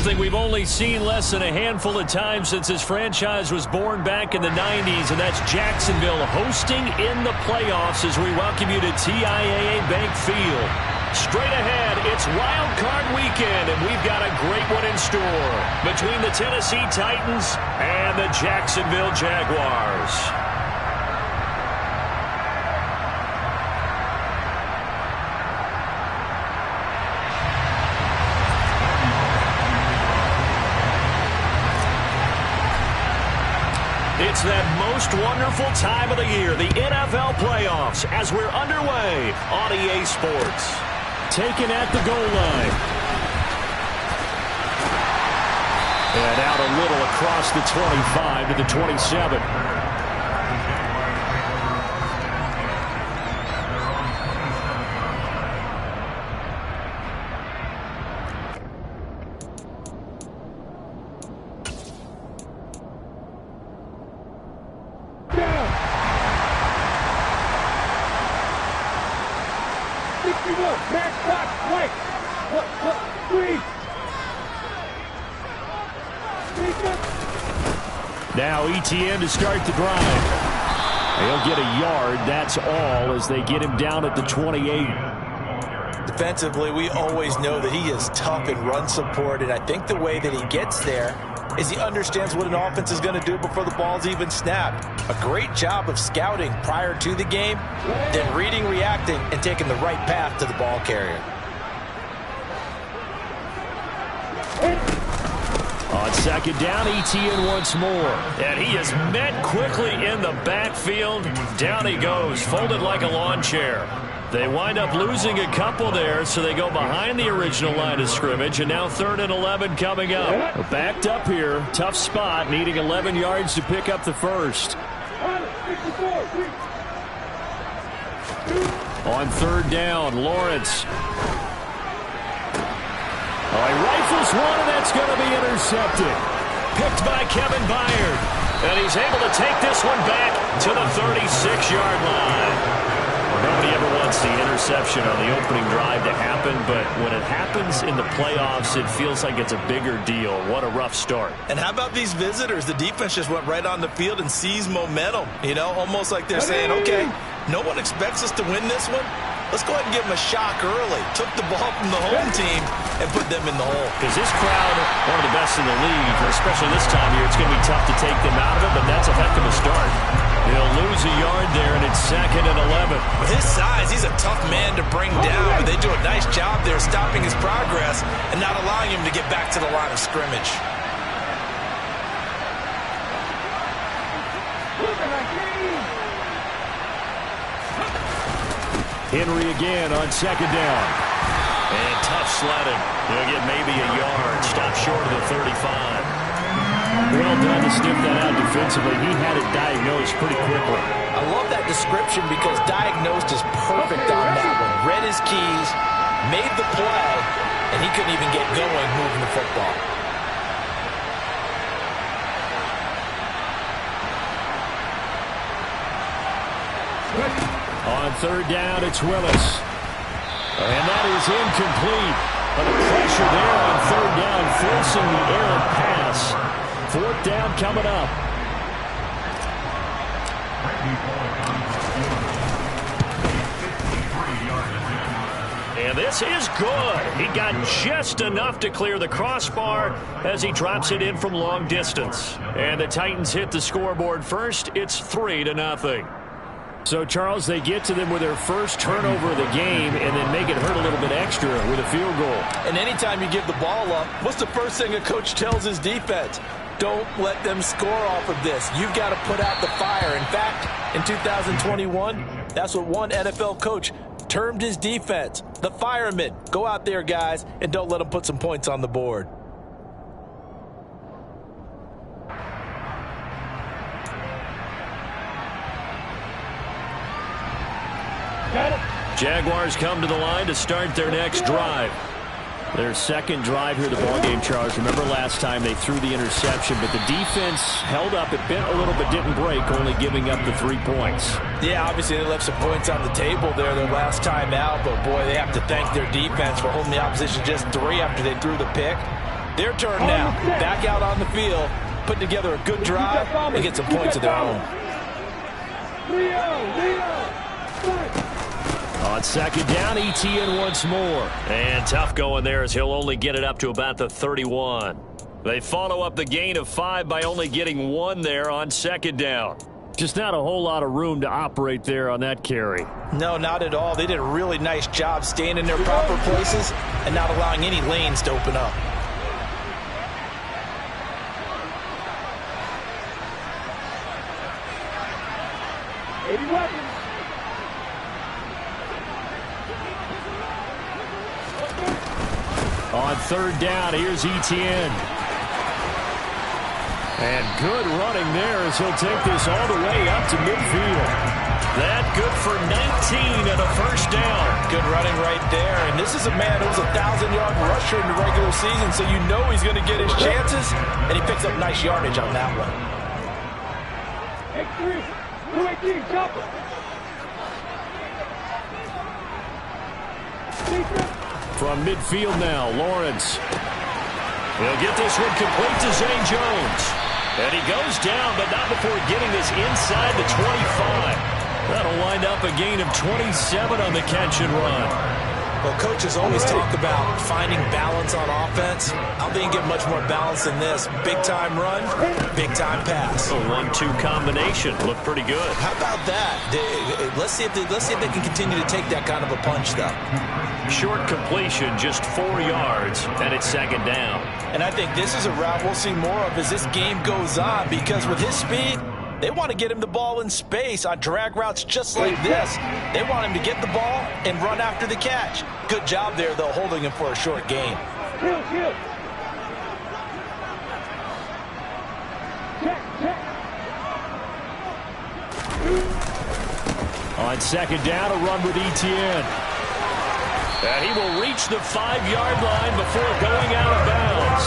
something we've only seen less than a handful of times since this franchise was born back in the 90s, and that's Jacksonville hosting in the playoffs as we welcome you to TIAA Bank Field. Straight ahead, it's Wild Card Weekend, and we've got a great one in store between the Tennessee Titans and the Jacksonville Jaguars. It's that most wonderful time of the year, the NFL playoffs, as we're underway on EA Sports. Taken at the goal line. And out a little across the 25 to the 27. Now ETN to start the drive. He'll get a yard, that's all, as they get him down at the 28. Defensively, we always know that he is tough in run support, and I think the way that he gets there is he understands what an offense is going to do before the ball's even snapped. A great job of scouting prior to the game, then reading, reacting, and taking the right path to the ball carrier. On second down, ETN once more. And he is met quickly in the backfield. Down he goes, folded like a lawn chair. They wind up losing a couple there, so they go behind the original line of scrimmage, and now 3rd and 11 coming up. Backed up here, tough spot, needing 11 yards to pick up the first. On 3rd down, Lawrence. Oh, he rifles one, and that's going to be intercepted. Picked by Kevin Byard. And he's able to take this one back to the 36-yard line. Nobody ever wants the interception on the opening drive to happen, but when it happens in the playoffs, it feels like it's a bigger deal. What a rough start. And how about these visitors? The defense just went right on the field and seized momentum. You know, almost like they're saying, okay, no one expects us to win this one. Let's go ahead and give them a shock early. Took the ball from the home team and put them in the hole. Because this crowd, one of the best in the league, especially this time of year, it's going to be tough to take them out of it, but that's a heck of a start. He'll lose a yard there, and it's 2nd and 11. With his size, he's a tough man to bring down, but they do a nice job there stopping his progress and not allowing him to get back to the line of scrimmage. Henry again on 2nd down. And tough sledding. He'll get maybe a yard. Stop short of the 35. Well done to sniff that out defensively. He had it diagnosed pretty quickly. I love that description because diagnosed is perfect on that one. Read his keys, made the play, and he couldn't even get going moving the football. On 3rd down, it's Willis. And that is incomplete. But the pressure there on 3rd down, forcing the errant pass. 4th down coming up. And this is good. He got just enough to clear the crossbar as he drops it in from long distance. And the Titans hit the scoreboard first. It's 3-0. So, Charles, they get to them with their first turnover of the game and then make it hurt a little bit extra with a field goal. And anytime you give the ball up, what's the first thing a coach tells his defense? Don't let them score off of this. You've got to put out the fire. In fact, in 2021, that's what one NFL coach termed his defense, the firemen. Go out there, guys, and don't let them put some points on the board. Jaguars come to the line to start their next drive. Their second drive here, the ballgame, Charles. Remember last time they threw the interception, but the defense held up. It bent a little but didn't break, only giving up the 3 points. Yeah, obviously they left some points on the table there their last time out, but boy, they have to thank their defense for holding the opposition just 3 after they threw the pick. Their turn now. Back out on the field, put together a good drive, and get some points of their own. On second down, ETN once more. And tough going there as he'll only get it up to about the 31. They follow up the gain of 5 by only getting 1 there on second down. Just not a whole lot of room to operate there on that carry. No, not at all. They did a really nice job staying in their proper places and not allowing any lanes to open up. On third down, here's ETN. And good running there as he'll take this all the way up to midfield. That good for 19 and a first down. Good running right there. And this is a man who was a 1,000-yard rusher in the regular season, so you know he's going to get his chances, and he picks up nice yardage on that one. From midfield now, Lawrence. He'll get this one complete to Zay Jones. And he goes down, but not before getting this inside the 25. That'll wind up a gain of 27 on the catch and run. Well, coaches always talk about finding balance on offense. I don't think you get much more balance than this. Big-time run, big-time pass. A 1-2 combination. Looked pretty good. How about that? Let's see if they can continue to take that kind of a punch, though. Short completion, just 4 yards, and it's second down. And I think this is a route we'll see more of as this game goes on, because with his speed, they want to get him the ball in space on drag routes just like this. They want him to get the ball and run after the catch. Good job there, though, holding him for a short gain. On second down, a run with ETN. And he will reach the 5-yard line before going out of bounds.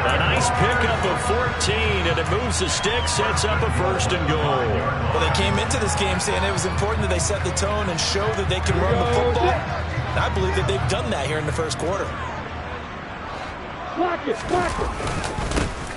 A nice pickup of 14, and it moves the stick, sets up a first and goal. Well, they came into this game saying it was important that they set the tone and show that they can run the football. And I believe that they've done that here in the first quarter.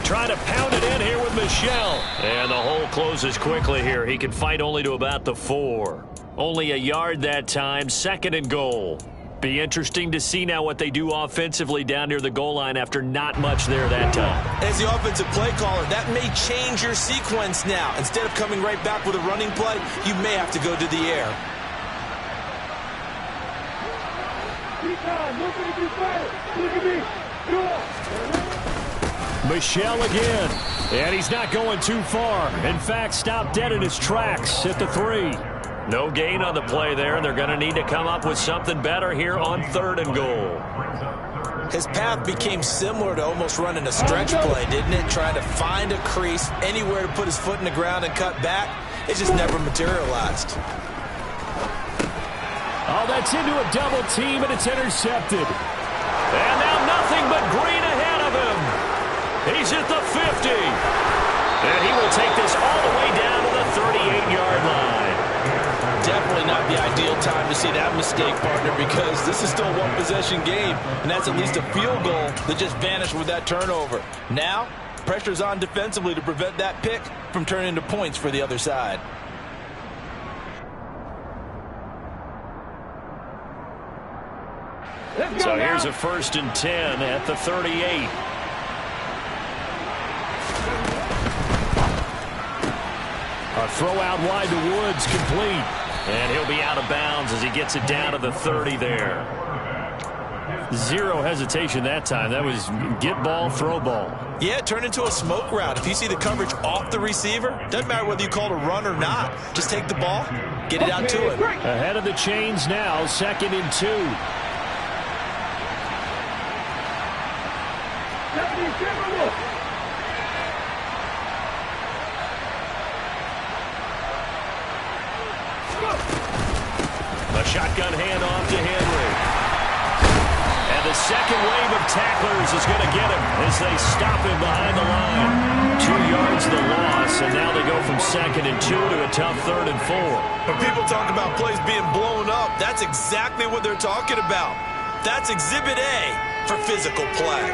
Trying to pound it in here with Michel. And the hole closes quickly here. He can fight only to about the 4. Only a yard that time, second and goal. Be interesting to see now what they do offensively down near the goal line after not much there that time. As the offensive play caller, that may change your sequence now. Instead of coming right back with a running play, you may have to go to the air. Michel again. And he's not going too far. In fact, stopped dead in his tracks at the 3. No gain on the play there. They're going to need to come up with something better here on third and goal. His path became similar to almost running a stretch play, didn't it? Trying to find a crease, anywhere to put his foot in the ground and cut back. It just never materialized. Oh, that's into a double team, and it's intercepted. And now nothing but green ahead of him. He's at the 50. And he will take this all the way down to the 38-yard line. Definitely not the ideal time to see that mistake, partner, because this is still a one-possession game, and that's at least a field goal that just vanished with that turnover. Now, pressure's on defensively to prevent that pick from turning into points for the other side. So here's a first and 10 at the 38. A throw out wide to Woods, complete. And he'll be out of bounds as he gets it down to the 30 there. Zero hesitation that time. That was get ball, throw ball. Yeah, it turned into a smoke route. If you see the coverage off the receiver, doesn't matter whether you call it a run or not. Just take the ball, get it out to him. Ahead of the chains now, second and 2. A shotgun handoff to Henry. And the second wave of tacklers is going to get him as they stop him behind the line. 2 yards the loss, and now they go from second and 2 to a tough third and 4. When people talk about plays being blown up, that's exactly what they're talking about. That's Exhibit A for physical play.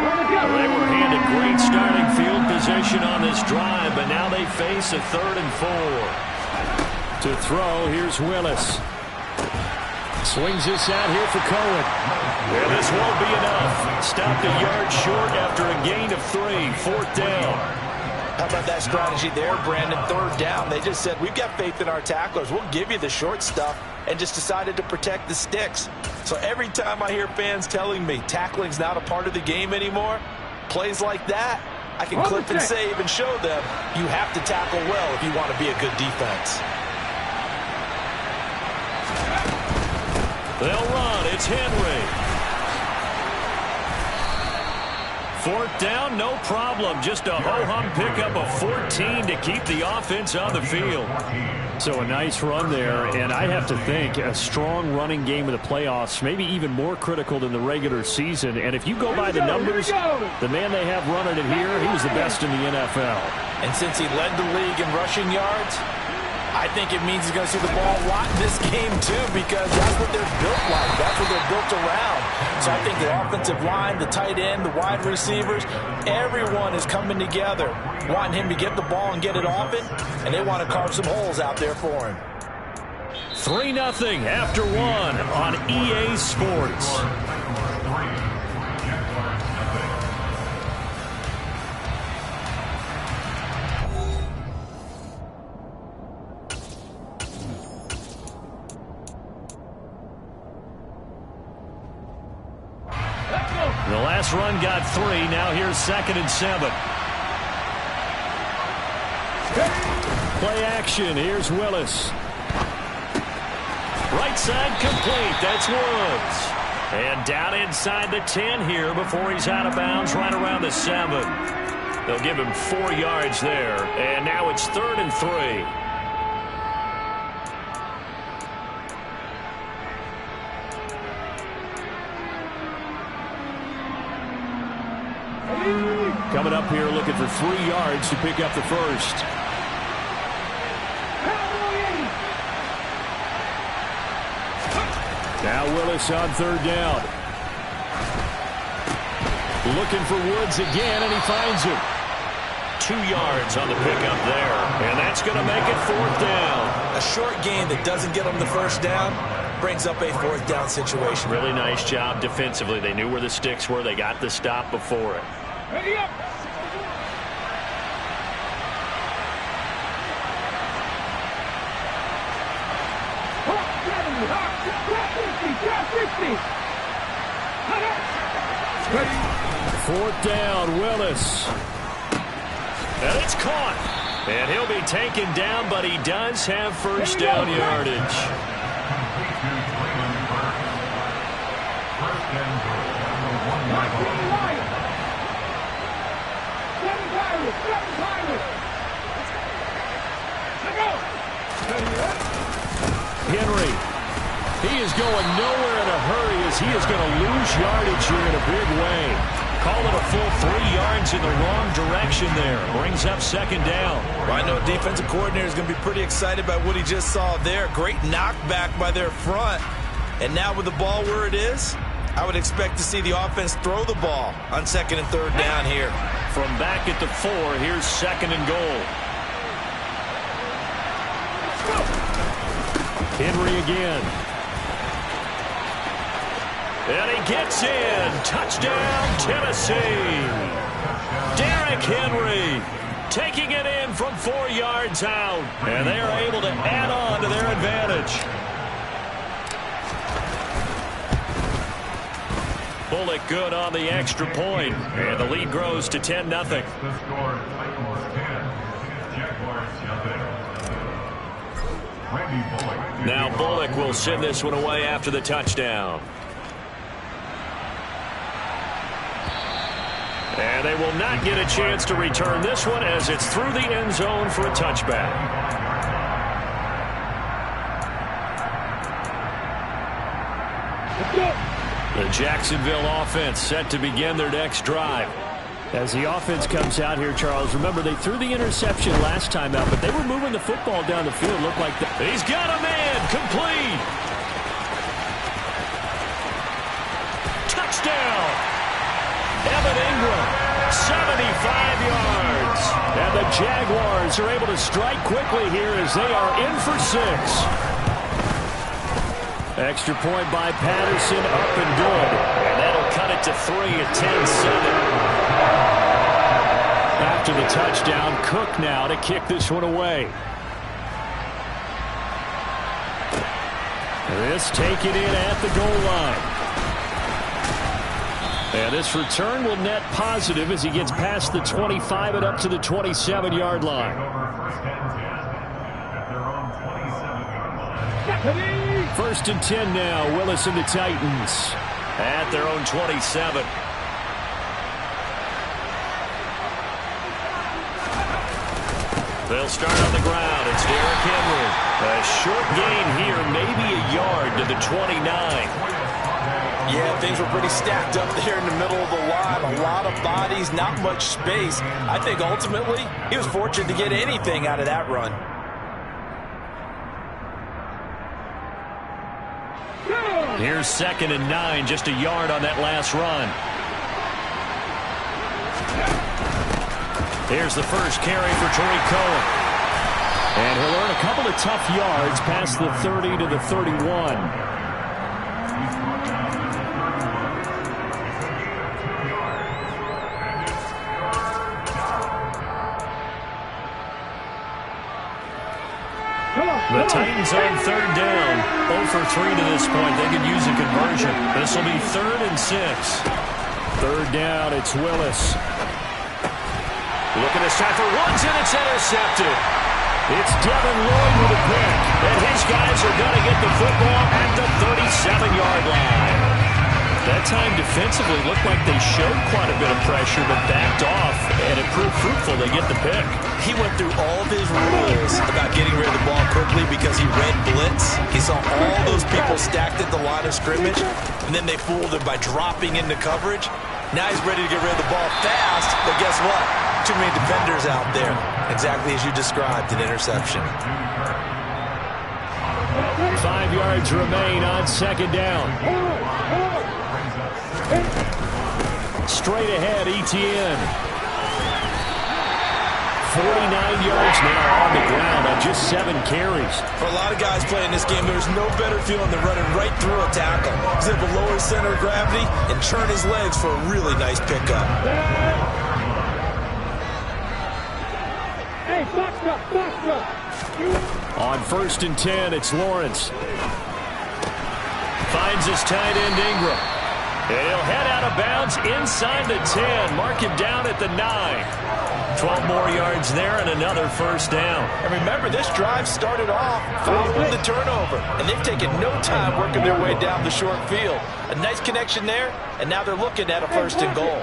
Well, they were handed great starting field position on this drive, but now they face a 3rd and 4. To throw, here's Willis. Swings this out here for Cohen. And this won't be enough. Stopped a yard short after a gain of 3. 4th down. How about that strategy there, Brandon? 3rd down. They just said, we've got faith in our tacklers. We'll give you the short stuff, and just decided to protect the sticks. So every time I hear fans telling me tackling's not a part of the game anymore, plays like that, I can clip and save and show them you have to tackle well if you want to be a good defense. They'll run. It's Henry. 4th down, no problem. Just a ho-hum pickup of 14 to keep the offense on the field. So a nice run there, and I have to think a strong running game in the playoffs, maybe even more critical than the regular season. And if you go by the numbers, the man they have running it here, he was the best in the NFL. And since he led the league in rushing yards, I think it means he's going to see the ball a lot in this game, too, because that's what they're built like. That's what they're built around. So I think the offensive line, the tight end, the wide receivers, everyone is coming together, wanting him to get the ball and get it often, and they want to carve some holes out there for him. 3-0 after 1 on EA Sports. The last run got 3. Now here's 2nd and 7. Play action. Here's Willis. Right side complete. That's Woods. And down inside the 10 here before he's out of bounds right around the 7. They'll give him 4 yards there. And now it's 3rd and 3. Coming up here looking for 3 yards to pick up the first. Now Willis on 3rd down. Looking for Woods again, and he finds him. 2 yards on the pickup there, and that's going to make it 4th down. A short gain that doesn't get them the first down brings up a 4th down situation. Really nice job defensively. They knew where the sticks were. They got the stop before it. Ready up. Fourth down, Willis. And it's caught. And he'll be taken down, but he does have first down yardage. Henry. He is going nowhere in a hurry as he is going to lose yardage here in a big way. Call it a full 3 yards in the wrong direction there. Brings up second down. Well, I know defensive coordinator is going to be pretty excited about what he just saw there. Great knockback by their front. And now with the ball where it is, I would expect to see the offense throw the ball on second and third down here. From back at the 4, here's second and goal. Henry again. And he gets in. Touchdown, Tennessee. Derrick Henry taking it in from 4 yards out. And they are able to add on to their advantage. Bullock good on the extra point. And the lead grows to 10-0. Now Bullock will send this one away after the touchdown. And they will not get a chance to return this one as it's through the end zone for a touchback. The Jacksonville offense set to begin their next drive. As the offense comes out here, Charles, remember they threw the interception last time out, but they were moving the football down the field. Looked like he's got a man, complete. Touchdown. And Evan Ingram, 75 yards. And the Jaguars are able to strike quickly here as they are in for 6. Extra point by Patterson, up and good. And that'll cut it to 3 at 10-7. After the touchdown, Cook now to kick this one away. This taken in at the goal line. And this return will net positive as he gets past the 25 and up to the 27-yard line. First and 10 now. Willis and the Titans at their own 27. They'll start on the ground. It's Derrick Henry. A short gain here, maybe a yard to the 29. Yeah, things were pretty stacked up there in the middle of the line. A lot of bodies, not much space. I think ultimately he was fortunate to get anything out of that run. Here's 2nd and 9, just a yard on that last run. Here's the first carry for Tariq Cohen. And he'll earn a couple of tough yards past the 30 to the 31. The Titans on 3rd down. 0 for 3 to this point. They could use a conversion. This will be 3rd and 6. 3rd down, it's Willis. Looking this time for runs, and it's intercepted. It's Devin Lloyd with a pick. And his guys are going to get the football at the 37-yard line. That time defensively looked like they showed quite a bit of pressure but backed off, and it proved fruitful. They get the pick. He went through all of his rules about getting rid of the ball quickly because he read blitz. He saw all those people stacked at the line of scrimmage, and then they fooled him by dropping into coverage. Now he's ready to get rid of the ball fast, but guess what? Too many defenders out there. Exactly as you described, an interception. 5 yards remain on 2nd down. Straight ahead, Etienne. 49 yards now on the ground on just 7 carries. For a lot of guys playing this game, there's no better feeling than running right through a tackle. He's able to lower his center of gravity and churn his legs for a really nice pickup. Hey, box up. On 1st and 10, it's Lawrence. Finds his tight end, Ingram. And he'll head out of bounds inside the 10. Mark him down at the 9. 12 more yards there and another 1st down. And remember, this drive started off following the turnover. And they've taken no time working their way down the short field. A nice connection there, and now they're looking at a 1st and goal.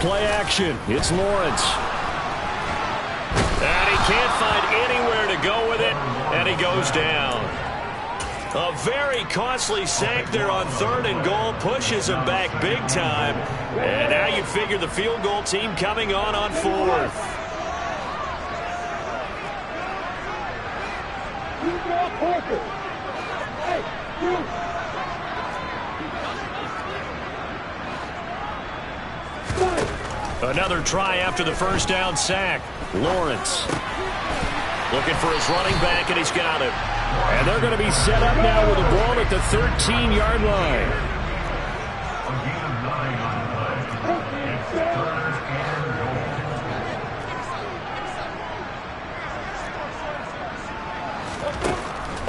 Play action. It's Lawrence. And he can't find anywhere to go with it, and he goes down. A very costly sack there on 3rd and goal. Pushes him back big time. And now you figure the field goal team coming on 4th. Another try after the 1st down sack. Lawrence looking for his running back, and he's got it. And they're going to be set up now with the ball at the 13-yard line.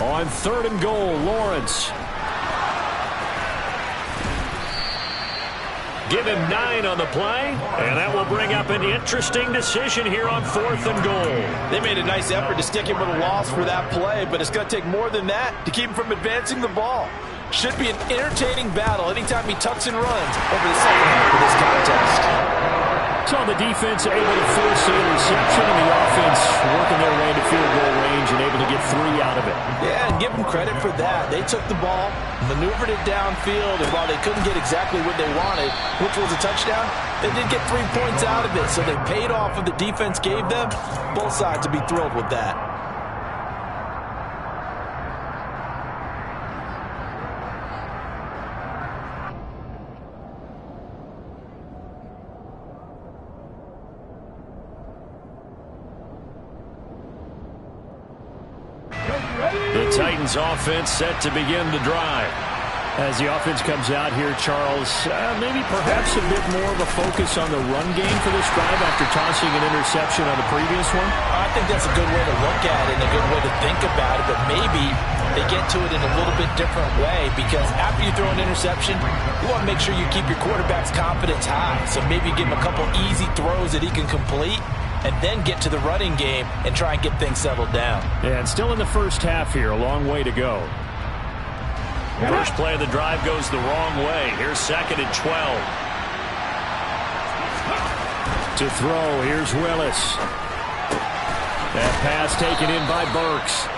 On 3rd and goal, Lawrence. Give him 9 on the play, and that will bring up an interesting decision here on 4th and goal. They made a nice effort to stick him with a loss for that play, but it's going to take more than that to keep him from advancing the ball. Should be an entertaining battle anytime he tucks and runs over the second half of this contest. So the defense able to force the interception, and the offense working their way to field goal range and able to get 3 out of it. Yeah, and give them credit for that. They took the ball, maneuvered it downfield, and while they couldn't get exactly what they wanted, which was a touchdown, they did get 3 points out of it. So they paid off what the defense gave them. Both sides would be thrilled with that. Titans offense set to begin the drive. As the offense comes out here, Charles, maybe perhaps a bit more of a focus on the run game for this drive after tossing an interception on the previous one? I think that's a good way to look at it and a good way to think about it, but maybe they get to it in a little bit different way, because after you throw an interception, you want to make sure you keep your quarterback's confidence high. So maybe give him a couple easy throws that he can complete and then get to the running game and try and get things settled down. Yeah, and still in the first half here, a long way to go. First play of the drive goes the wrong way. Here's 2nd and 12. To throw, here's Willis. That pass taken in by Burks.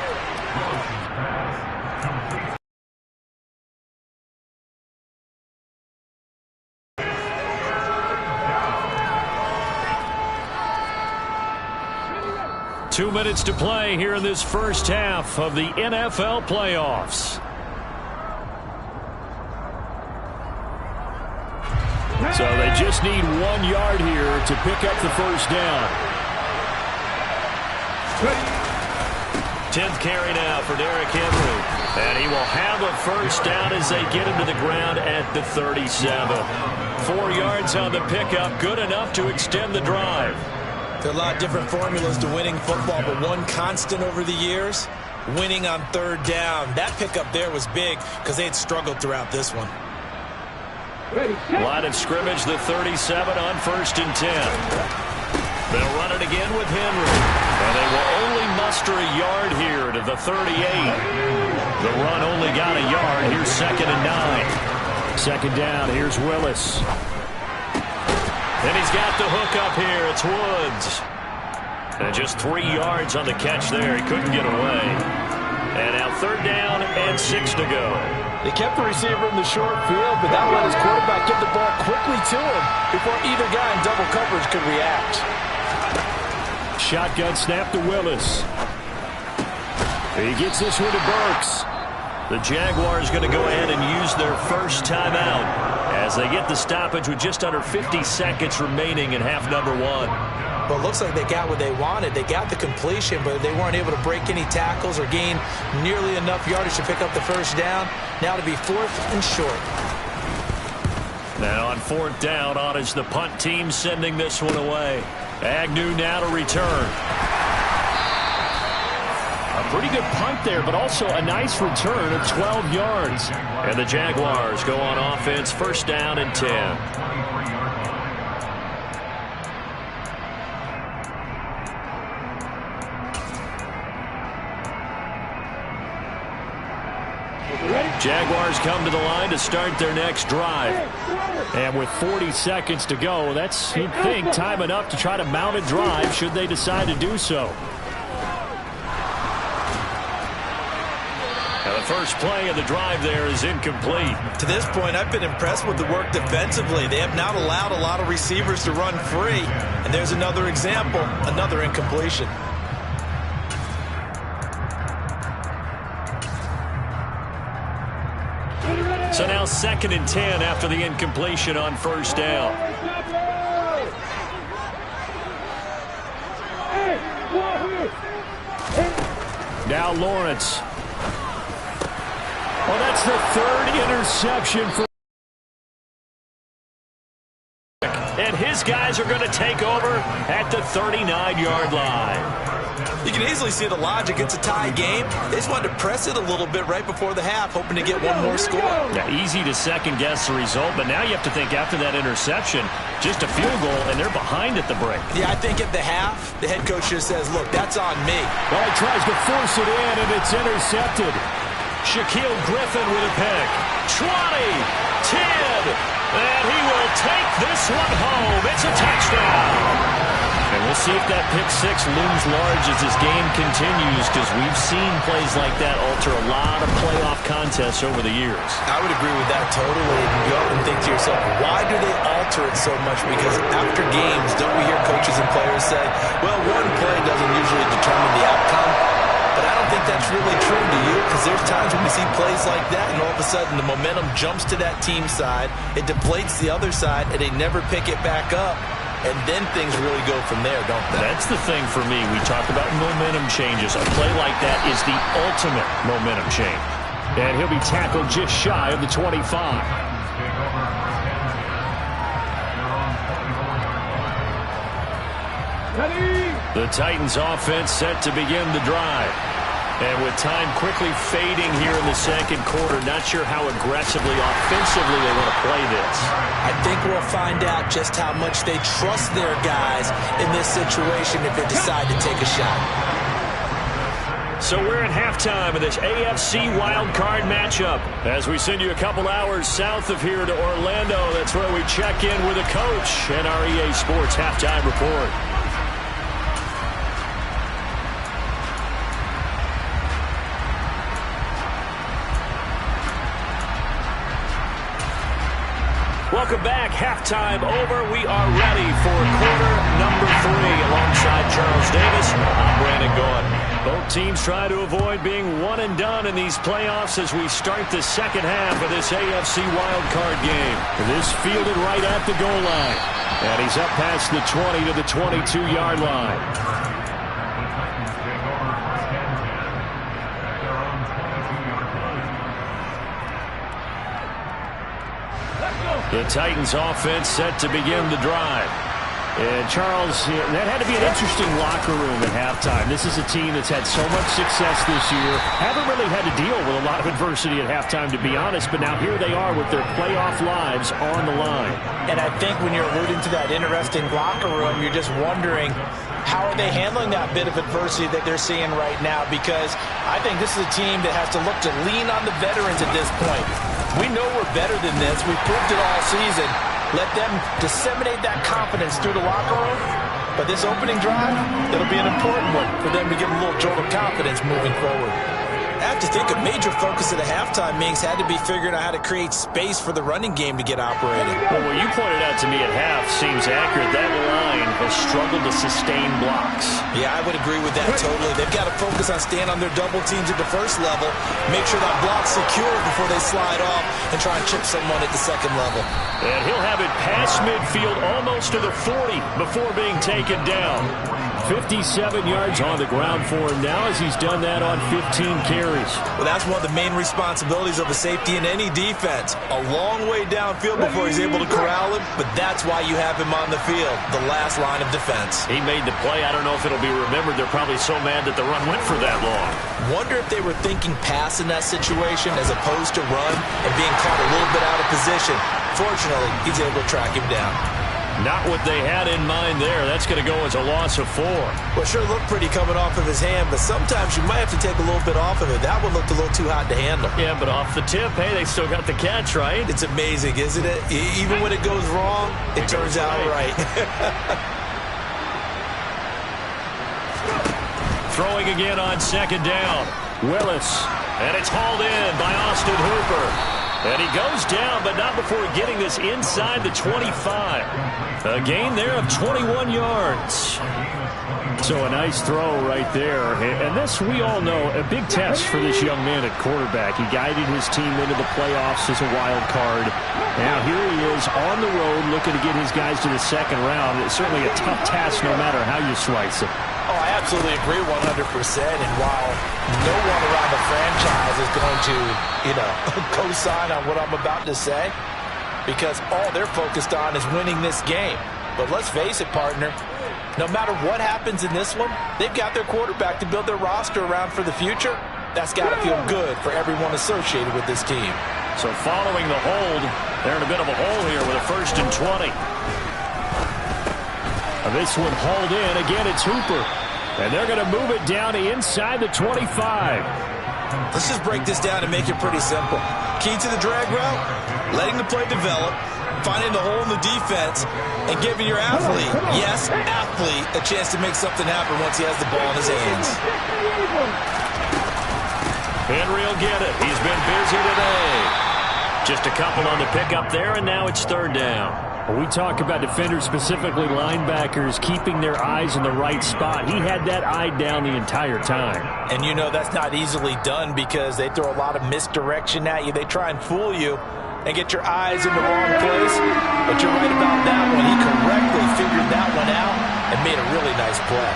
Two minutes to play here in this first half of the NFL playoffs. So they just need 1 yard here to pick up the first down. 10th carry now for Derrick Henry. And he will have a first down as they get him to the ground at the 37. 4 yards on the pickup, good enough to extend the drive. There are a lot of different formulas to winning football, but one constant over the years, winning on 3rd down. That pickup there was big because they had struggled throughout this one. Line of scrimmage, the 37 on 1st and 10. They'll run it again with Henry. And they will only muster a yard here to the 38. The run only got a yard. Here's 2nd and 9. 2nd down, here's Willis. And he's got the hook up here. It's Woods. And just 3 yards on the catch there. He couldn't get away. And now 3rd down and 6 to go. They kept the receiver in the short field, but that let his quarterback get the ball quickly to him before either guy in double coverage could react. Shotgun snap to Willis. He gets this one to Burks. The Jaguars going to go ahead and use their first timeout as they get the stoppage with just under 50 seconds remaining in half number 1. Well, it looks like they got what they wanted. They got the completion, but they weren't able to break any tackles or gain nearly enough yardage to pick up the first down. Now to be 4th and short. Now on 4th down, on is the punt team sending this one away. Agnew now to return. A pretty good punt there, but also a nice return of 12 yards. And the Jaguars go on offense, 1st down and 10. Jaguars come to the line to start their next drive. And with 40 seconds to go, that's, you'd think, time enough to try to mount a drive should they decide to do so. Now the first play of the drive there is incomplete. To this point, I've been impressed with the work defensively. They have not allowed a lot of receivers to run free. And there's another example, another incompletion. So now 2nd and 10 after the incompletion on 1st down. Now Lawrence. Well, that's the 3rd interception for. And his guys are going to take over at the 39-yard line. You can easily see the logic. It's a tie game. They just wanted to press it a little bit right before the half, hoping to get one more score. Yeah, easy to second-guess the result, but now you have to think after that interception, just a field goal, and they're behind at the break. Yeah, I think at the half, the head coach just says, look, that's on me. Well, he tries to force it in, and it's intercepted. Shaquille Griffin with a pick. 20, 10, and he will take this one home. It's a touchdown. And we'll see if that pick 6 looms large as this game continues, because we've seen plays like that alter a lot of playoff contests over the years. I would agree with that totally. And you often think to yourself, why do they alter it so much? Because after games, don't we hear coaches and players say, well, one play doesn't usually determine the outcome. But I don't think that's really true, do you? Because there's times when we see plays like that, and all of a sudden the momentum jumps to that team side, it deflates the other side, and they never pick it back up. and then things really go from there, don't they? That's the thing for me. We talk about momentum changes. A play like that is the ultimate momentum change. And he'll be tackled just shy of the 25. The Titans offense set to begin the drive. And with time quickly fading here in the second quarter, not sure how aggressively, offensively they want to play this. I think we'll find out just how much they trust their guys in this situation if they decide to take a shot. So we're at halftime of this AFC wildcard matchup. As we send you a couple hours south of here to Orlando, that's where we check in with a coach and our EA Sports halftime report. Welcome back. Halftime over. We are ready for quarter number 3 alongside Charles Davis. I'm Brandon Gaughan. Both teams try to avoid being one and done in these playoffs as we start the second half of this AFC wildcard game. This fielded right at the goal line. And he's up past the 20 to the 22-yard line. The Titans offense set to begin the drive. And Charles, that had to be an interesting locker room at halftime. This is a team that's had so much success this year. Haven't really had to deal with a lot of adversity at halftime, to be honest. But now here they are with their playoff lives on the line. And I think when you're alluding to that interesting locker room, you're just wondering, how are they handling that bit of adversity that they're seeing right now? Because I think this is a team that has to look to lean on the veterans at this point. We know we're better than this. We've proved it all season. Let them disseminate that confidence through the locker room. But this opening drive, it'll be an important one for them to get a little jolt of confidence moving forward. I have to think a major focus at the halftime meetings had to be figuring out how to create space for the running game to get operated. Well, what you pointed out to me at half seems accurate. That line has struggled to sustain blocks. Yeah, I would agree with that totally. They've got to focus on staying on their double teams at the first level, make sure that block's secure before they slide off and try and chip someone at the second level. And he'll have it past midfield almost to the 40 before being taken down. 57 yards on the ground for him now as he's done that on 15 carries. Well, that's one of the main responsibilities of a safety in any defense. A long way downfield before he's able to corral him, but that's why you have him on the field, the last line of defense. He made the play. I don't know if it'll be remembered. They're probably so mad that the run went for that long. Wonder if they were thinking pass in that situation as opposed to run and being caught a little bit out of position. Fortunately, he's able to track him down. Not what they had in mind there. That's going to go as a loss of 4. Well, sure looked pretty coming off of his hand, but sometimes you might have to take a little bit off of it. That one looked a little too hot to handle. Yeah, but off the tip, hey, they still got the catch, right? It's amazing, isn't it? Even when it goes wrong, it turns out right. Throwing again on second down. Willis. And it's hauled in by Austin Hooper. And he goes down, but not before getting this inside the 25. A gain there of 21 yards. So a nice throw right there. And this, we all know, a big test for this young man at quarterback. He guided his team into the playoffs as a wild card. Now here he is on the road looking to get his guys to the second round. It's certainly a tough task no matter how you slice it. Oh, I absolutely agree 100%. And while no one around the franchise is going to, co-sign on what I'm about to say, because all they're focused on is winning this game. But let's face it, partner, no matter what happens in this one, they've got their quarterback to build their roster around for the future. That's got to feel good for everyone associated with this team. So following the hold, they're in a bit of a hole here with a 1st and 20. This one hauled in. Again, it's Hooper. And they're going to move it down inside the 25. Let's just break this down and make it pretty simple. Key to the drag route, letting the play develop, finding the hole in the defense, and giving your athlete, yes, athlete, a chance to make something happen once he has the ball in his hands. Henry will get it. He's been busy today. Just a couple on the pickup there, and now it's 3rd down. We talk about defenders, specifically linebackers, keeping their eyes in the right spot. He had that eye down the entire time. And that's not easily done because they throw a lot of misdirection at you. They try and fool you. and get your eyes in the wrong place. But you're right about that one. He correctly figured that one out and made a really nice play.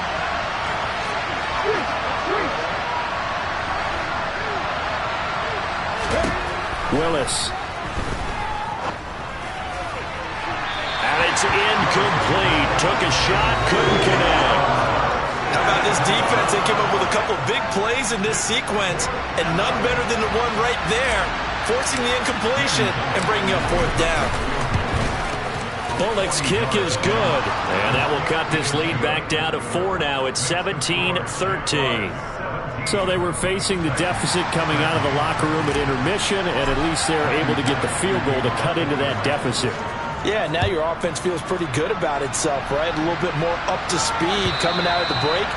Willis. And it's incomplete. Took a shot, couldn't connect. How about this defense? They came up with a couple big plays in this sequence, and none better than the one right there, forcing the incompletion and bringing up fourth down. Bullock's kick is good, and that will cut this lead back down to 4 now. It's 17-13. So they were facing the deficit coming out of the locker room at intermission, and at least they're able to get the field goal to cut into that deficit. Yeah, now your offense feels pretty good about itself, right? A little bit more up to speed coming out of the break.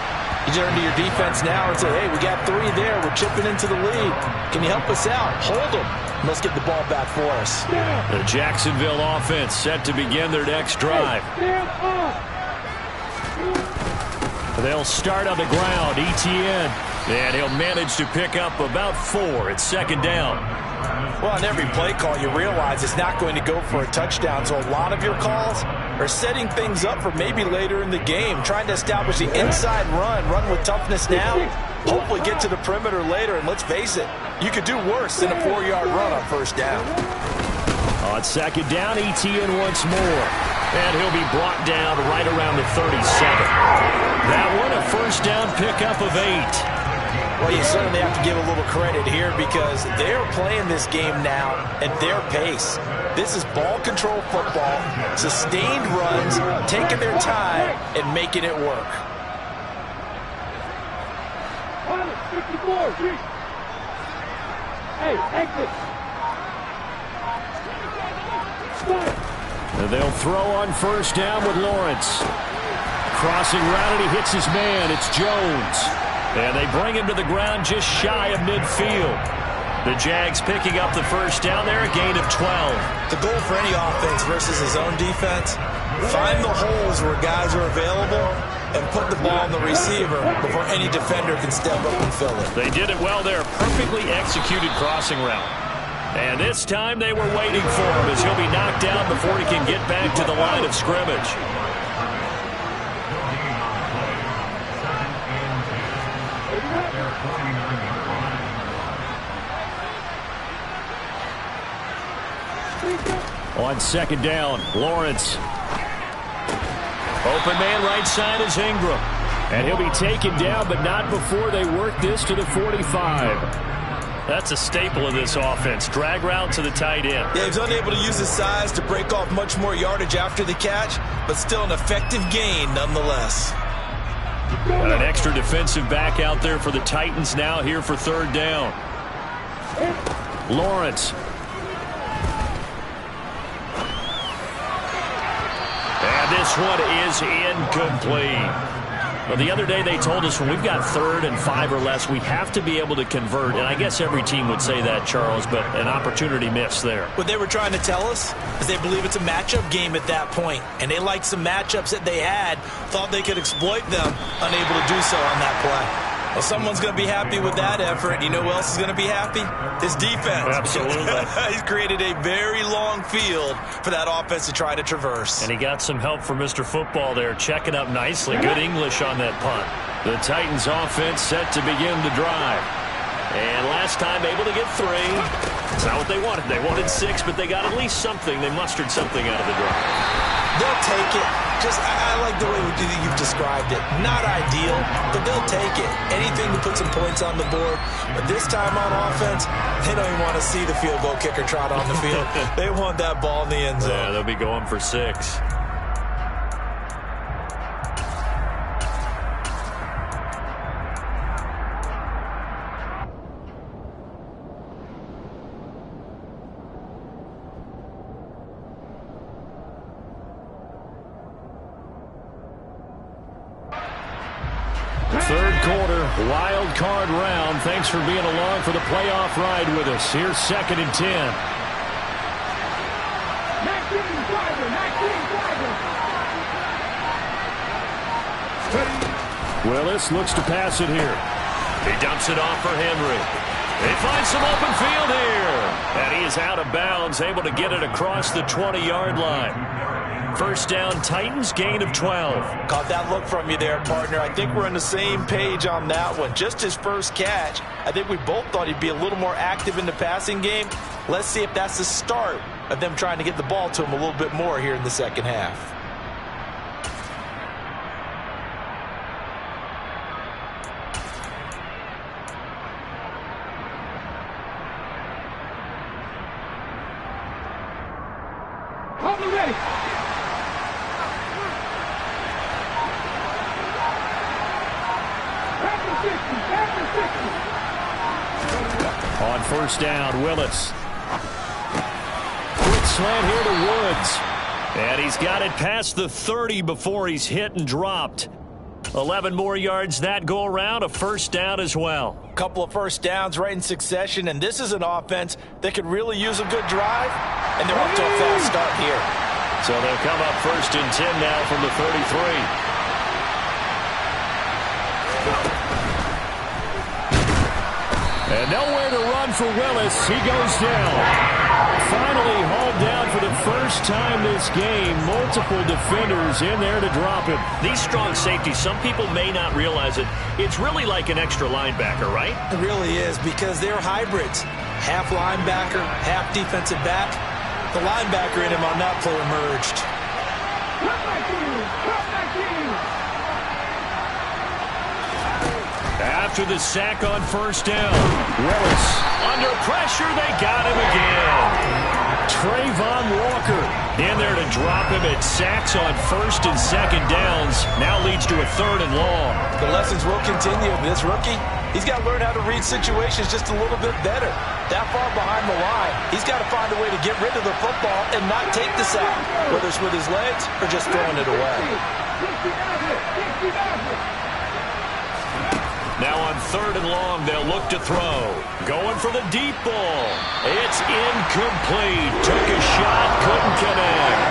You turn to your defense now and say, hey, we got 3 there. We're chipping into the lead. Can you help us out? Hold them. Let's get the ball back for us. The Jacksonville offense set to begin their next drive. They'll start on the ground. Etienne. And he'll manage to pick up about 4. It's second down. Well, on every play call, you realize it's not going to go for a touchdown. So a lot of your calls are setting things up for maybe later in the game, trying to establish the inside run with toughness now, hopefully get to the perimeter later. And let's face it, you could do worse than a 4-yard run on first down. On second down, Etienne once more. And he'll be brought down right around the 37. That one, a first down pickup of 8. Well, you certainly have to give a little credit here because they're playing this game now at their pace. This is ball control football, sustained runs, taking their time and making it work. They'll throw on first down with Lawrence. Crossing route and he hits his man. It's Jones. And they bring him to the ground just shy of midfield. The Jags picking up the first down there, a gain of 12. The goal for any offense versus his own defense, find the holes where guys are available and put the ball on the receiver before any defender can step up and fill it. They did it well there. Perfectly executed crossing route. And this time they were waiting for him as he'll be knocked down before he can get back to the line of scrimmage. On second down, Lawrence. Open man right side is Ingram. And he'll be taken down, but not before they work this to the 45. That's a staple of this offense. Drag route to the tight end. Yeah, he's unable to use his size to break off much more yardage after the catch, but still an effective gain nonetheless. And an extra defensive back out there for the Titans now here for third down. Lawrence. And this one is incomplete. Well, the other day they told us when we've got 3rd and 5 or less, we have to be able to convert. And I guess every team would say that, Charles, but an opportunity missed there. What they were trying to tell us is they believe it's a matchup game at that point. And they liked some matchups that they had, thought they could exploit them, unable to do so on that play. Well, someone's going to be happy with that effort. You know who else is going to be happy? His defense. Absolutely. He's created a very long field for that offense to try to traverse. And he got some help from Mr. Football there, checking up nicely. Good English on that punt. The Titans offense set to begin the drive. And last time able to get 3. It's not what they wanted. They wanted 6, but they got at least something. They mustered something out of the drive. They'll take it. I like the way you've described it. Not ideal, but they'll take it. Anything to put some points on the board. But this time on offense, they don't even want to see the field goal kicker trot on the field. They want that ball in the end zone. Yeah, they'll be going for 6. Third quarter, wild card round. Thanks for being along for the playoff ride with us. Here's 2nd and 10. Willis looks to pass it here. He dumps it off for Henry. They find some open field here. And he is out of bounds, able to get it across the 20-yard line. First down, Titans, gain of 12. Caught that look from you there, partner. I think we're on the same page on that one. Just his first catch. I think we both thought he'd be a little more active in the passing game. Let's see if that's the start of them trying to get the ball to him a little bit more here in the second half. On first down, Willis. Quick slant here to Woods. And he's got it past the 30 before he's hit and dropped. 11 more yards that go around, a first down as well. Couple of first downs right in succession, and this is an offense that could really use a good drive, and they're off to a fast start here. So they'll come up first and 10 now from the 33. And nowhere to run for Willis. He goes down. Finally hauled down for the first time this game. Multiple defenders in there to drop him. These strong safeties, some people may not realize it. It's really like an extra linebacker, right? It really is, because they're hybrids. Half linebacker, half defensive back. The linebacker in him on that play emerged. After the sack on first down, Willis under pressure, they got him again. Trayvon Walker in there to drop him at sacks on first and second downs. Now leads to a third and long. The lessons will continue. This rookie, he's got to learn how to read situations just a little bit better. That far behind the line, he's got to find a way to get rid of the football and not take the sack, whether it's with his legs or just throwing it away. Now on third and long, they'll look to throw. Going for the deep ball. It's incomplete. Took a shot, couldn't connect.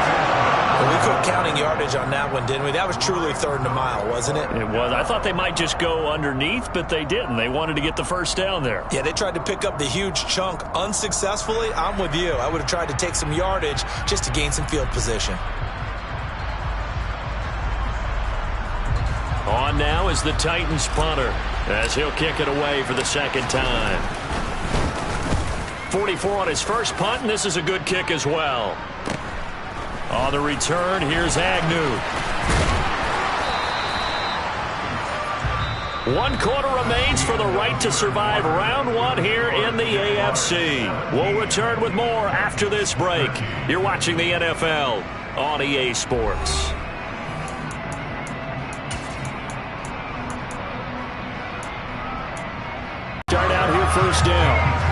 Well, we quit counting yardage on that one, didn't we? That was truly third and a mile, wasn't it? It was. I thought they might just go underneath, but they didn't. They wanted to get the first down there. Yeah, they tried to pick up the huge chunk unsuccessfully. I'm with you. I would have tried to take some yardage just to gain some field position. On now is the Titans punter, as he'll kick it away for the second time. 44 on his first punt, and this is a good kick as well. On the return, here's Agnew. 1 quarter remains for the right to survive round one here in the AFC. We'll return with more after this break. You're watching the NFL on EA Sports. Start out here first down.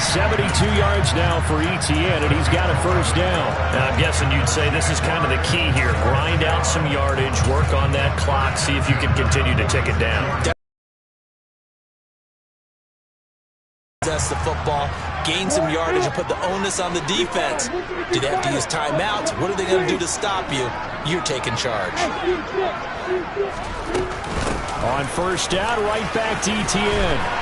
72 yards now for Etienne, and he's got a first down. Now, I'm guessing you'd say this is kind of the key here. Grind out some yardage, work on that clock, see if you can continue to tick it down. Possess the football, gain some yardage, and put the onus on the defense. Do they have to use timeouts? What are they going to do to stop you? You're taking charge. On first down, right back to Etienne.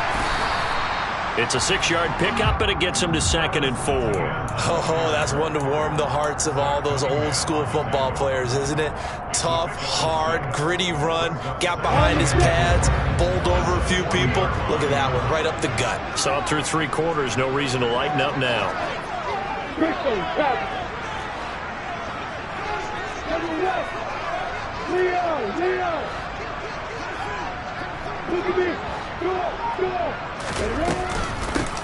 It's a 6-yard pickup, and it gets him to 2nd and 4. Oh, that's one to warm the hearts of all those old-school football players, isn't it? Tough, hard, gritty run, got behind his pads, bowled over a few people. Look at that one, right up the gut. Saw it through 3 quarters, no reason to lighten up now.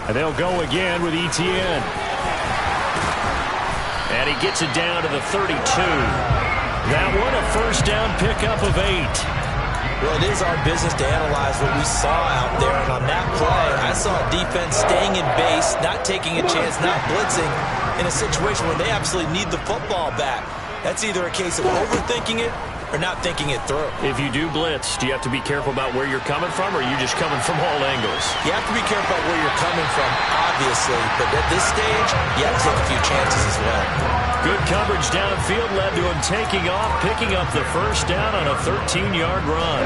And they'll go again with Etienne. And he gets it down to the 32. That one a first down pickup of 8. Well, it is our business to analyze what we saw out there. And on that play, I saw a defense staying in base, not taking a chance, not blitzing, in a situation where they absolutely need the football back. That's either a case of overthinking it or not thinking it through. If you do blitz, do you have to be careful about where you're coming from, or are you just coming from all angles? You have to be careful about where you're coming from, obviously. But at this stage, you have to take a few chances as well. Good coverage downfield led to him taking off, picking up the first down on a 13-yard run.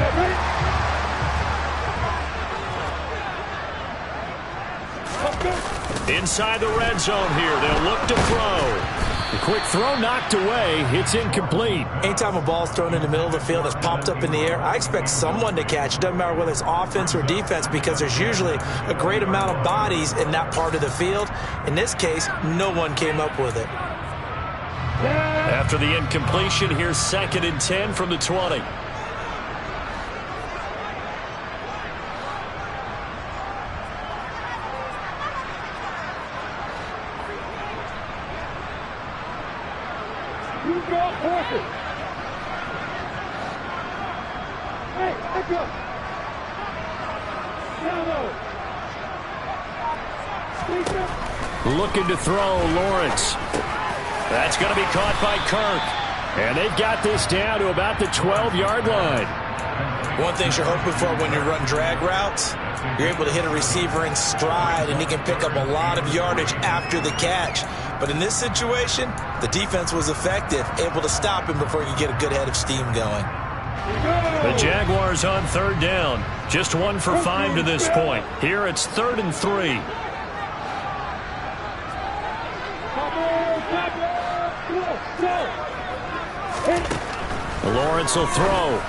Inside the red zone here. They'll look to throw. The quick throw knocked away. It's incomplete. Anytime a ball's thrown in the middle of the field that's popped up in the air, I expect someone to catch. It doesn't matter whether it's offense or defense, because there's usually a great amount of bodies in that part of the field. In this case, no one came up with it. After the incompletion, here's 2nd and 10 from the 20. Looking to throw, Lawrence. That's going to be caught by Kirk. And they've got this down to about the 12-yard line. One thing you're hoping for when you run drag routes, you're able to hit a receiver in stride, and he can pick up a lot of yardage after the catch. But in this situation, the defense was effective, able to stop him before he could get a good head of steam going. The Jaguars on 3rd down. Just 1 for 5 to this point. Here it's 3rd and 3. Lawrence will throw.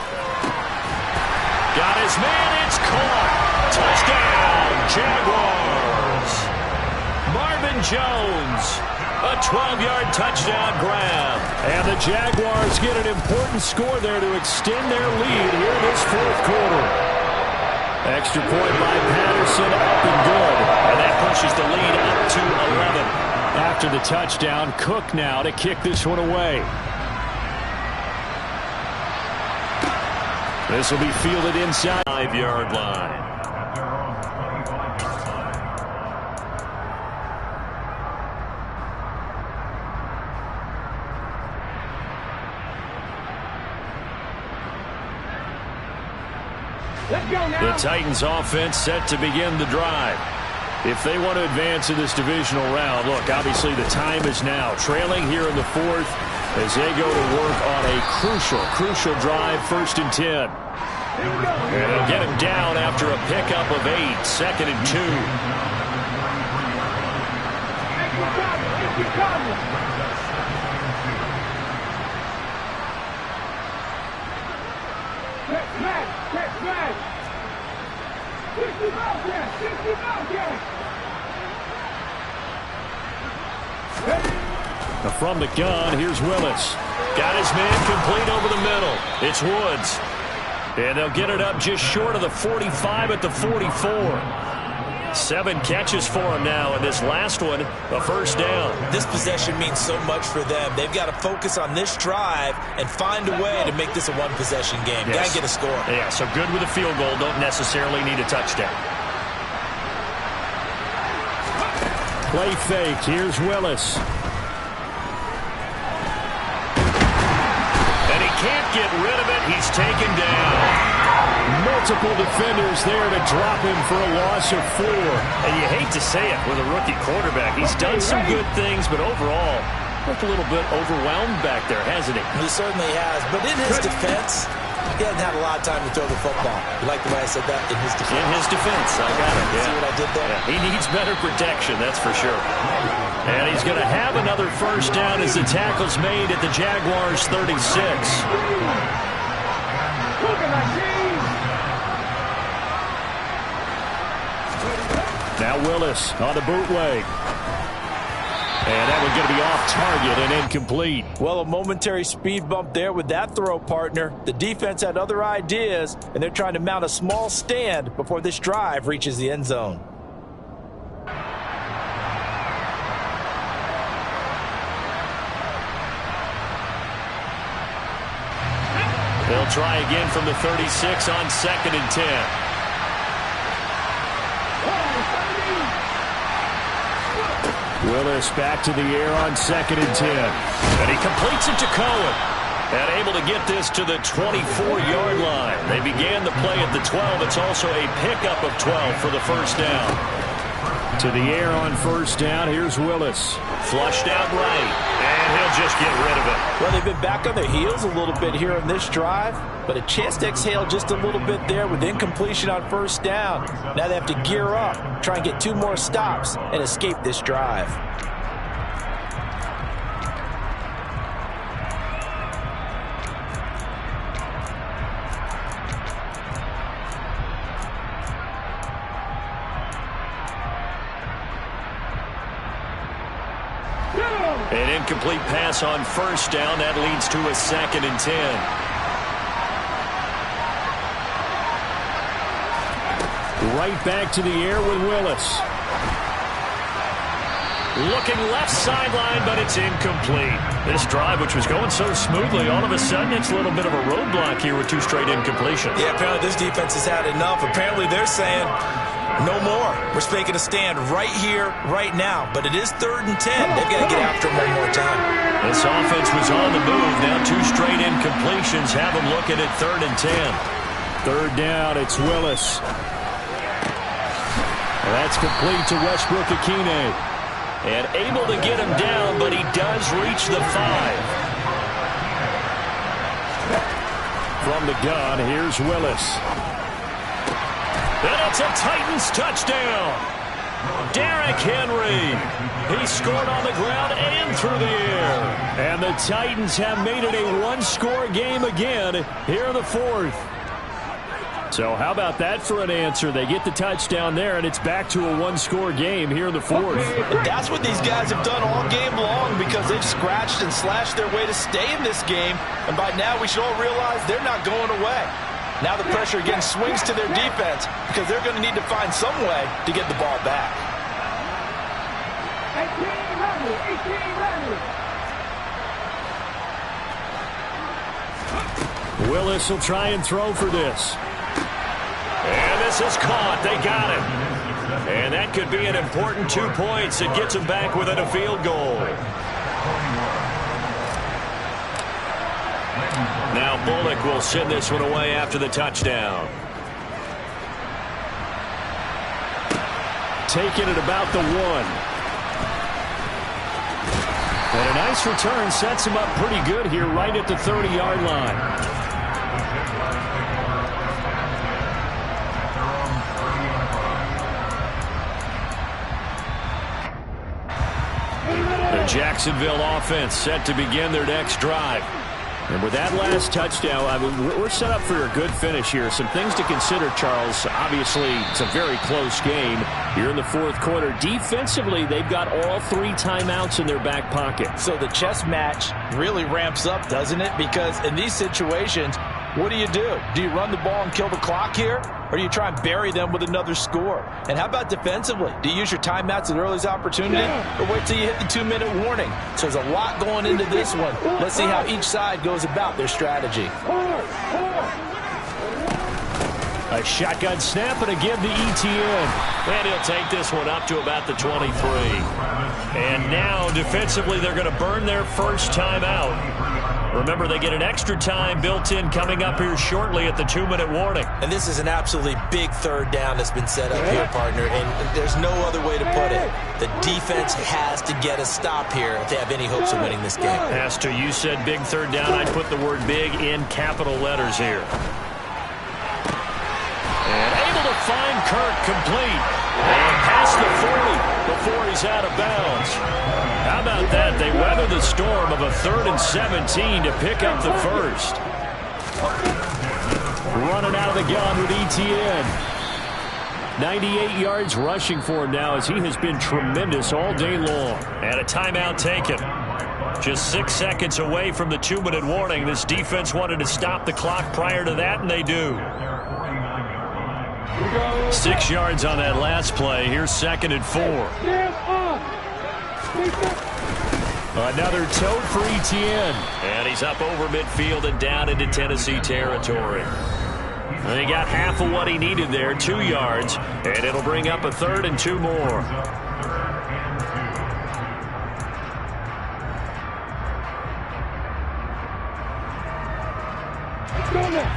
Got his man. It's caught. Touchdown, Jaguars. Marvin Jones. A 12-yard touchdown grab. And the Jaguars get an important score there to extend their lead here in this 4th quarter. Extra point by Patterson, up and good. And that pushes the lead up to 11. After the touchdown, Cook now to kick this one away. This will be fielded inside 5-yard line. The Titans offense set to begin the drive. If they want to advance in this divisional round, look, obviously the time is now. Trailing here in the 4th as they go to work on a crucial drive, 1st and 10. And they'll get him down after a pickup of 8, 2nd and 2. From the gun, here's Willis. Got his man complete over the middle. It's Woods. And they'll get it up just short of the 45 at the 44. 7 catches for him now, and this last one, a 1st down. This possession means so much for them. They've got to focus on this drive and find a way to make this a one-possession game. Yes. Got to get a score. Yeah, so good with a field goal. Don't necessarily need a touchdown. Play fake. Here's Willis. Can't get rid of it. He's taken down. Multiple defenders there to drop him for a loss of 4. And you hate to say it with a rookie quarterback. He's done some good things, but overall, looked a little bit overwhelmed back there, hasn't he? He certainly has. But in his defense, he hasn't had a lot of time to throw the football. You like the way I said that? In his defense. In his defense. I got it. Yeah. See what I did there? Yeah. He needs better protection, that's for sure. And he's going to have another 1st down as the tackle's made at the Jaguars' 36. Now Willis on the bootleg. And that one's going to be off target and incomplete. Well, a momentary speed bump there with that throw, partner. The defense had other ideas, and they're trying to mount a small stand before this drive reaches the end zone. They'll try again from the 36 on 2nd and 10. Willis back to the air on 2nd and 10. And he completes it to Cohen. And able to get this to the 24-yard line. They began the play at the 12. It's also a pickup of 12 for the 1st down. To the air on first down. Here's Willis. Flushed out right, and he'll just get rid of it. Well, they've been back on their heels a little bit here in this drive, but a chance to exhale just a little bit there with incompletion on first down. Now they have to gear up, try and get 2 more stops, and escape this drive. An incomplete pass on first down. That leads to a 2nd and 10. Right back to the air with Willis. Looking left sideline, but it's incomplete. This drive, which was going so smoothly, all of a sudden it's a little bit of a roadblock here with 2 straight incompletions. Yeah, apparently this defense has had enough. Apparently they're saying, no more. We're making a stand right here, right now. But it is 3rd and 10. They've got to get after him one more time. This offense was on the move. Now 2 straight incompletions have them looking at 3rd and 10. 3rd down, it's Willis. That's complete to Westbrook-Akine. And able to get him down, but he does reach the 5. From the gun, here's Willis. And it's a Titans touchdown. Derrick Henry. He scored on the ground and through the air. And the Titans have made it a 1-score game again here in the 4th. So how about that for an answer? They get the touchdown there, and it's back to a 1-score game here in the 4th. And that's what these guys have done all game long, because they've scratched and slashed their way to stay in this game. And by now we should all realize they're not going away. Now the pressure again swings to their defense, because they're going to need to find some way to get the ball back. Willis will try and throw for this. And this is caught. They got it. And that could be an important 2 points. It gets them back within a field goal. Now Bullock will send this one away after the touchdown. Taking it about the 1. And a nice return sets him up pretty good here right at the 30-yard line. The Jacksonville offense set to begin their next drive. And with that last touchdown, I mean, we're set up for a good finish here. Some things to consider, Charles. Obviously, it's a very close game here in the 4th quarter. Defensively, they've got all 3 timeouts in their back pocket. So the chess match really ramps up, doesn't it? Because in these situations, what do? Do you run the ball and kill the clock here? Or do you try and bury them with another score? And how about defensively? Do you use your timeouts at earliest opportunity? Or wait till you hit the 2-minute warning? So there's a lot going into this one. Let's see how each side goes about their strategy. A shotgun snap and again to ETN. And he'll take this one up to about the 23. And now defensively they're going to burn their first timeout. Remember, they get an extra time built in coming up here shortly at the 2-minute warning. And this is an absolutely big 3rd down that's been set up here, partner, and there's no other way to put it. The defense has to get a stop here if they have any hopes of winning this game. Has to. You said big 3rd down. I'd put the word big in capital letters here. And able to find Kirk complete. And past the 40 before he's out of bounds. How about that? They weather the storm of a 3rd and 17 to pick up the first. Running out of the gun with ETN. 98 yards rushing for him now as he has been tremendous all day long. And a timeout taken. Just 6 seconds away from the 2-minute warning. This defense wanted to stop the clock prior to that, and they do. 6 yards on that last play. Here's 2nd and 4. Another tote for ETN. And he's up over midfield and down into Tennessee territory. And he got half of what he needed there, 2 yards. And it'll bring up a 3rd and 2 more.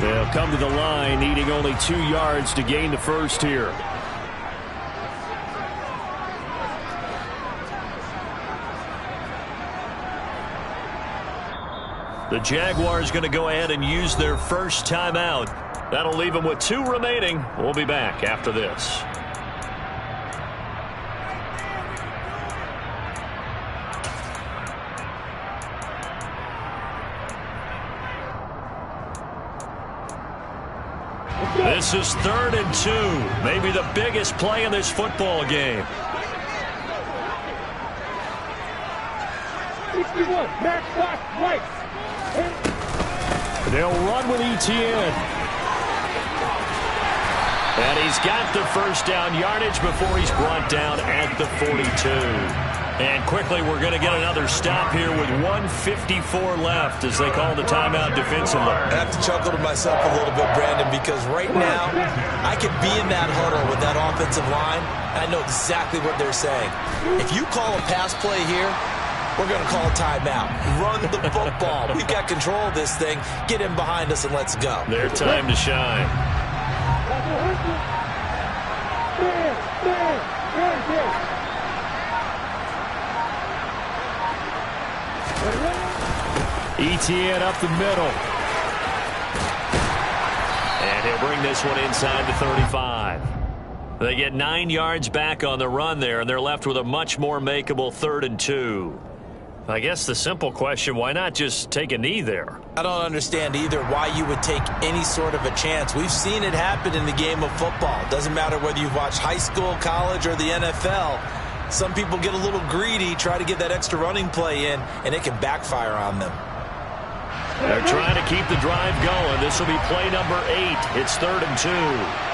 They'll come to the line, needing only 2 yards to gain the first here. The Jaguars going to go ahead and use their first timeout. That'll leave them with 2 remaining. We'll be back after this. This is 3rd and 2. Maybe the biggest play in this football game. 61, back, right. They'll run with Etienne. And he's got the first down yardage before he's brought down at the 42. And quickly, we're going to get another stop here with 1:54 left as they call the timeout defensively. I have to chuckle to myself a little bit, Brandon, because right now I could be in that huddle with that offensive line, and I know exactly what they're saying. If you call a pass play here, we're going to call a timeout. Run the football. We've got control of this thing. Get in behind us and let's go. Their time to shine. Etienne up the middle. And he'll bring this one inside the 35. They get 9 yards back on the run there, and they're left with a much more makeable 3rd and 2. I guess the simple question, why not just take a knee there? I don't understand either why you would take any sort of a chance. We've seen it happen in the game of football. Doesn't matter whether you've watched high school, college, or the NFL. Some people get a little greedy, try to get that extra running play in, and it can backfire on them. They're trying to keep the drive going. This will be play number 8. It's 3rd and 2.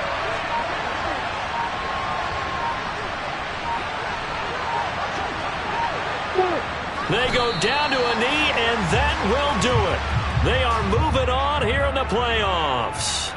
They go down to a knee, and that will do it. They are moving on here in the playoffs.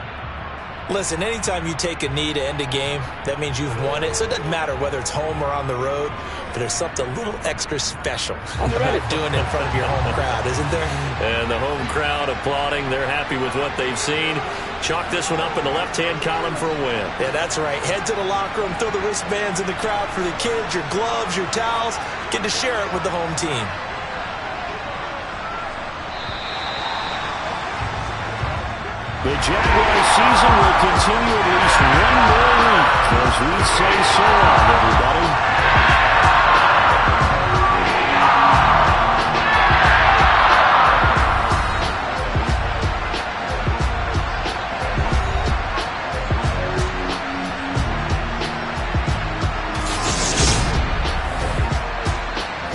Listen, anytime you take a knee to end a game, that means you've won it. So it doesn't matter whether it's home or on the road, but there's something a little extra special about doing it in front of your home crowd, isn't there? And the home crowd applauding. They're happy with what they've seen. Chalk this one up in the left-hand column for a win. Yeah, that's right. Head to the locker room, throw the wristbands in the crowd for the kids, your gloves, your towels. Get to share it with the home team. The Jaguars season will continue at least 1 more week, as we say so long, everybody.